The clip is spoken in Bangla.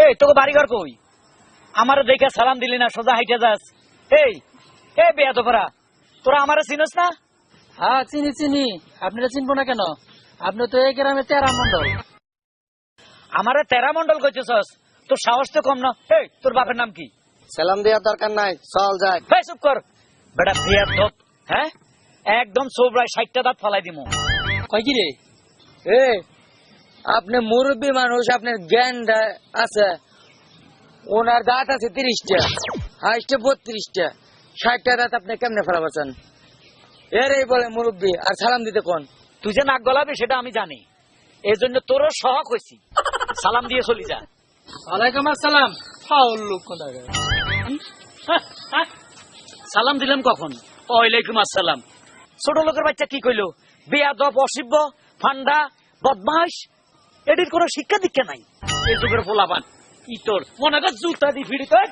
এই তোকে বাড়িঘর কই? আমারে দেখে সালাম দিলি না, সোজা হাইটে যাস। এই এই বেয়াদবরা, তোরা আমারে চিনস না? হ্যাঁ চিনি চিনি, আপনারা চিনবো না কেন? আপনি তো এই গ্রামে তেরা মন্ডল। আমারে তেরা মন্ডল কইতেছস? তোর সাহস তো কম না। এই তোর বাপের নাম কি? সালাম দেওয়ার দরকার নাই, চল যাই। এই চুপ কর বেটা বেয়াদব। হ্যাঁ, একদম সোবরায় 60টা দাঁত ফালাই দিমু। কয় কি রে? এ আপনি মুরব্বী মানুষ, আপনার জ্ঞান আছে। ওনার দাঁত আছে 30টা, হাইস্টে 32টা, 60টা দাঁত আপনি কেমনে ফেলাবেন? এরই বলে মুরব্বী। আর সালাম দিতে কোন? তুই যে নাক গলাবি সেটা আমি জানি, এই জন্য তোরও সহক হয়েছি। সালাম দিয়ে চলি যা। ওয়ালাইকুম আসসালাম। ফাউল লোক কোথাকার। সালাম দিলাম কখন? ওয়ালাইকুম আসসালাম। ছোট লোকের বাচ্চা কি কইলো? বেয়াদব, অসিব্য, ফান্ডা, বদমাস। এটির কোনো শিক্ষা দীক্ষা নাই। এই যুগের পোলাপান কি তোর মনে কর জুতা দি ফিরি তোর।